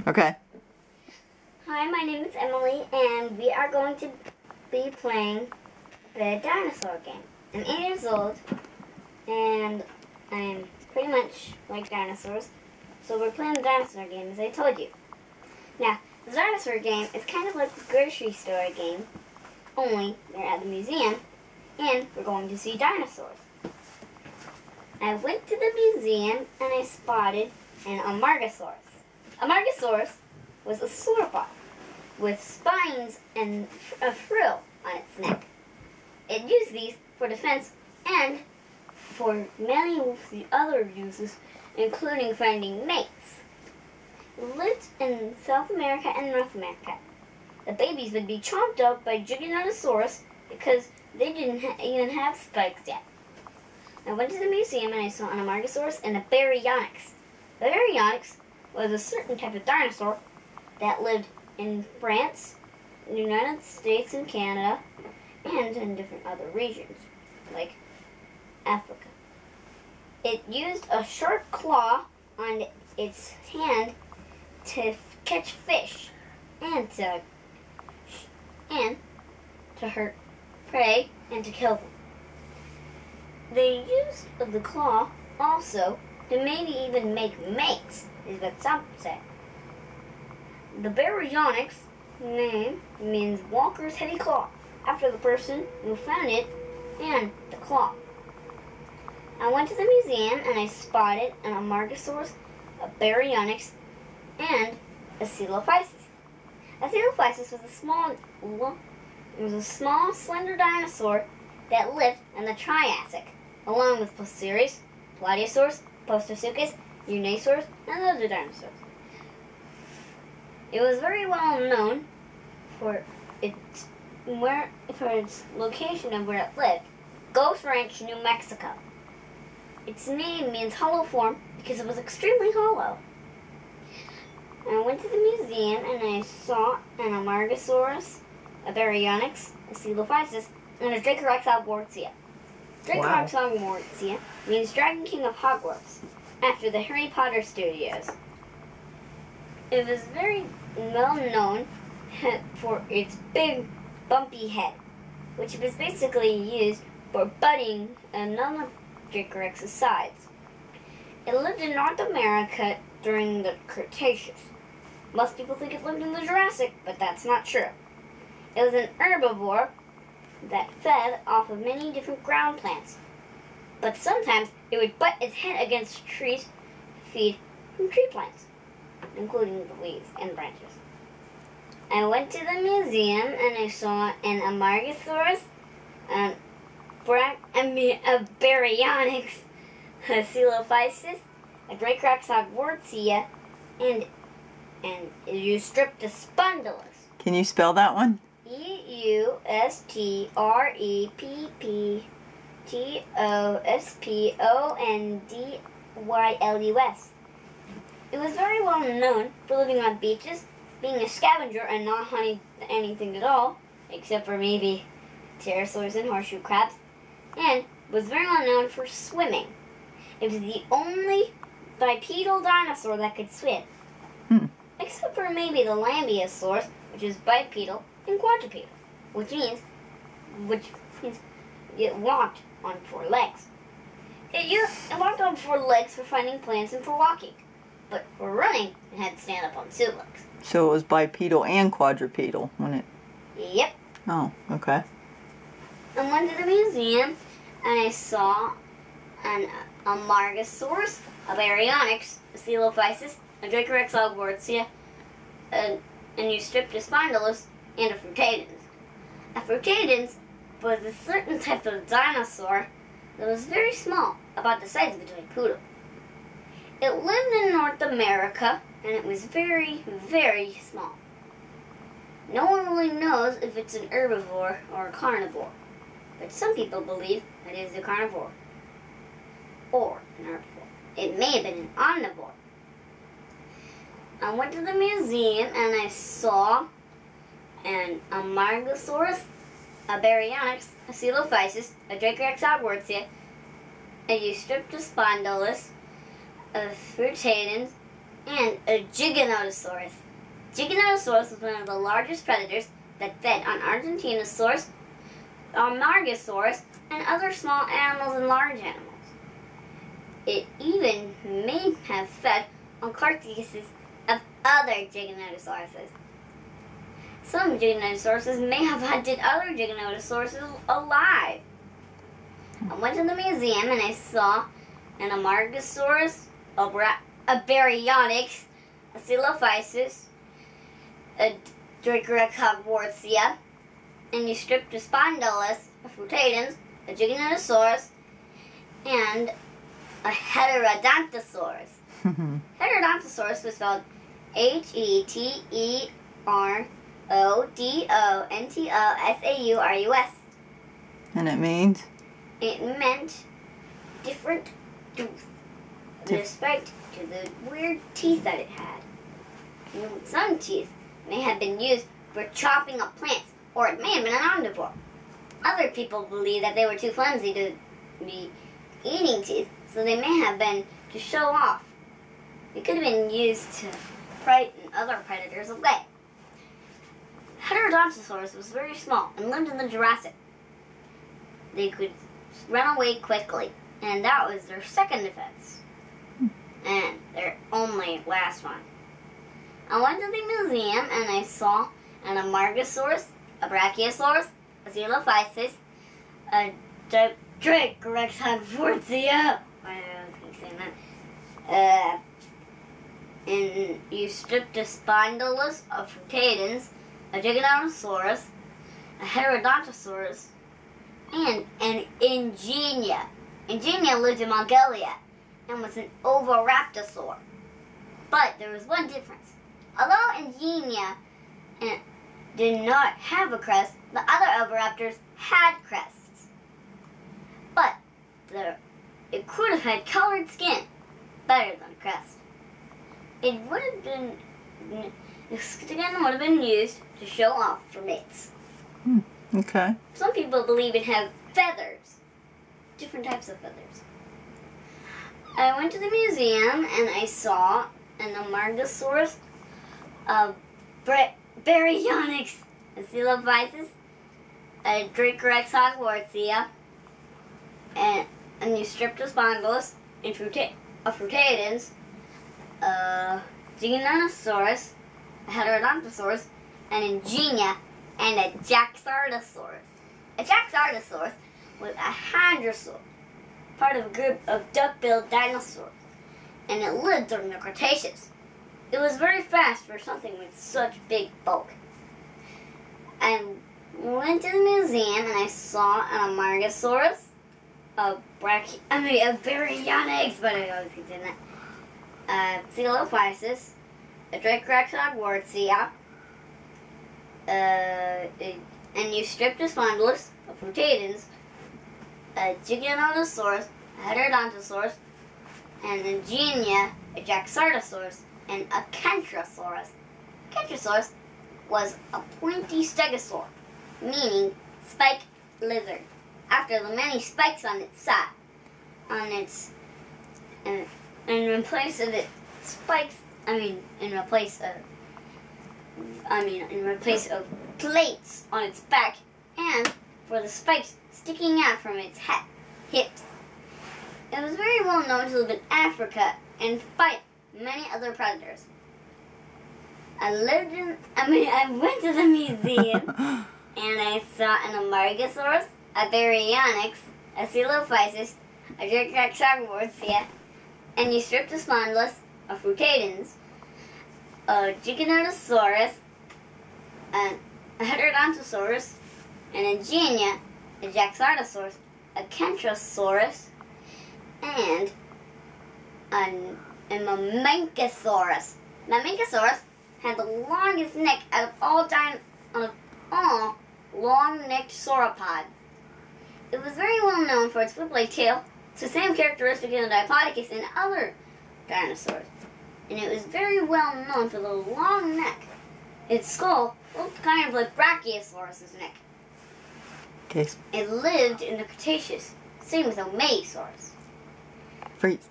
Okay. Hi, my name is Emily, and we are going to be playing the dinosaur game. I'm 8 years old, and I'm pretty much like dinosaurs, so we're playing the dinosaur game, as I told you. Now, the dinosaur game is kind of like the grocery store game, only we're at the museum, and we're going to see dinosaurs. I went to the museum, and I spotted an Amargasaurus. Amargasaurus was a sauropod with spines and a frill on its neck. It used these for defense and for many other uses, including finding mates. It lived in South America and North America. The babies would be chomped up by Giganotosaurus because they didn't even have spikes yet. I went to the museum and I saw an Amargasaurus and a Baryonyx. The Baryonyx was a certain type of dinosaur that lived in France, the United States, and Canada, and in different other regions, like Africa. It used a sharp claw on its hand to catch fish and to hurt prey and to kill them. They used the claw also to maybe even make mates, is what some say. The Baryonyx name means walker's heavy claw, after the person who found it and the claw. I went to the museum and I spotted an Amargasaurus, a Baryonyx, and a Coelophysis. A Coelophysis was a small, slender dinosaur that lived in the Triassic, along with Placeres, Plateosaurus, Postosuchus, Unisaurus, and other dinosaurs. It was very well known for its location of where it lived, Ghost Ranch, New Mexico. Its name means hollow form because it was extremely hollow. I went to the museum and I saw an Amargasaurus, a Baryonyx, a Coelophysis, and a Dracoraxalwartia. Dracoraxalwartia means Dragon King of Hogwarts, after the Harry Potter studios. It was very well known for its big, bumpy head, which was basically used for butting another Dracorex's sides. It lived in North America during the Cretaceous. Most people think it lived in the Jurassic, but that's not true. It was an herbivore that fed off of many different ground plants, but sometimes it would butt its head against trees to feed from tree plants, including the leaves and branches. I went to the museum and I saw an Amargasaurus, a Baryonyx, a Coelophysis, a Dracoraxalwartia, and Eustreptospondylus. Can you spell that one? Eustreptospondylus. It was very well known for living on beaches, being a scavenger and not hunting anything at all, except for maybe pterosaurs and horseshoe crabs, and was very well known for swimming. It was the only bipedal dinosaur that could swim, except for maybe the Lambeosaurus, which is bipedal and quadrupedal, which means it walked on 4 legs. It walked on 4 legs for finding plants and for walking, but for running, it had to stand up on 2 legs. So it was bipedal and quadrupedal, wasn't it? Yep. Oh, okay. I went to the museum and I saw an Amargasaurus, a Baryonyx, a Coelophysis, a Dracoraxalwartia, an Eustreptospondylus, and a Frutadens. A Frutadens was a certain type of dinosaur that was very small, about the size of a toy poodle. It lived in North America, and it was very, very small. No one really knows if it's an herbivore or a carnivore, but some people believe it is a carnivore or an herbivore. It may have been an omnivore. I went to the museum and I saw an Amargasaurus, a Baryonyx, a Coelophysis, a Dracoraxalwartia, a Eustreptospondylus, a Frutadens, and a Giganotosaurus. Giganotosaurus was one of the largest predators that fed on Argentinosaurus, Margosaurus, and other small animals and large animals. It even may have fed on carcasses of other Giganotosauruses. Some Giganotosauruses may have hunted other Giganotosauruses alive. I went to the museum and I saw an Amargasaurus, a Baryonyx, a Coelophysis, a Dracorecogwartia, and you stripped a Spondylus, a Frutadens, a Giganotosaurus, and a Heterodontosaurus. Heterodontosaurus was spelled Heterodontosaurus. And it means? It meant different tooth, with respect to the weird teeth that it had. Some teeth may have been used for chopping up plants, or it may have been an omnivore. Other people believe that they were too flimsy to be eating teeth, so they may have been to show off. It could have been used to frighten other predators away. Heterodontosaurus was very small and lived in the Jurassic. They could run away quickly, and that was their second defense. And their only last one. I went to the museum and I saw an Amargasaurus, a Brachiosaurus, a Coelophysis, a Dracorecogwartia. Why did I keep saying that? And you stripped a Spondylus, a Frutadens, a Giganotosaurus, a Heterodontosaurus, and an Ingenia. Ingenia lived in Mongolia and was an oviraptorosaur. But there was one difference. Although Ingenia did not have a crest, the other oviraptors had crests. But it could have had colored skin, better than a crest. It would have been, the skin would have been used to show off for mates. Okay. Some people believe it had feathers, different types of feathers. I went to the museum and I saw an Amargasaurus, a Baryonyx, a Coelophysis, a Dracorecogwartia, and you stripped a Spondylus, a Frutadens, a Giganotosaurus, a Heterodontosaurus, an Ingenia, and a Jaxartosaurus. A Jaxartosaurus was a hadrosaur, part of a group of duck-billed dinosaurs, and it lived during the Cretaceous. It was very fast for something with such big bulk. I went to the museum and I saw an Amargasaurus, a Baryonyx, but I always keep saying that, a Coelophysis, a Dracorecogwartia, and you stripped a Spondylus, a Frutadens, a Giganotosaurus, a Heterodontosaurus, and an Ingenia, a Jaxartosaurus, and a Kentrosaurus. Kentrosaurus was a pointy stegosaur, meaning spiked lizard, after the many spikes on its side. In place of plates on its back, and for the spikes sticking out from its hips. It was very well known to live in Africa and fight many other predators. I went to the museum and I saw an Amargasaurus, a Baryonyx, a Coelophysis, a Dracorecogwartia, and you stripped a Spondylus, a Frutadens, a Giganotosaurus, a Heterodontosaurus, an Ingenia, a Jaxartosaurus, a Kentrosaurus, and a Mamenchosaurus. Mamenchosaurus had the longest neck out of all long-necked sauropods. It was very well known for its whip-like tail. It's the same characteristic in Diplodocus and other dinosaurs. And it was very well known for the long neck. Its skull looked kind of like Brachiosaurus's neck. Okay. It lived in the Cretaceous. Same with Omegasaurus. Freeze.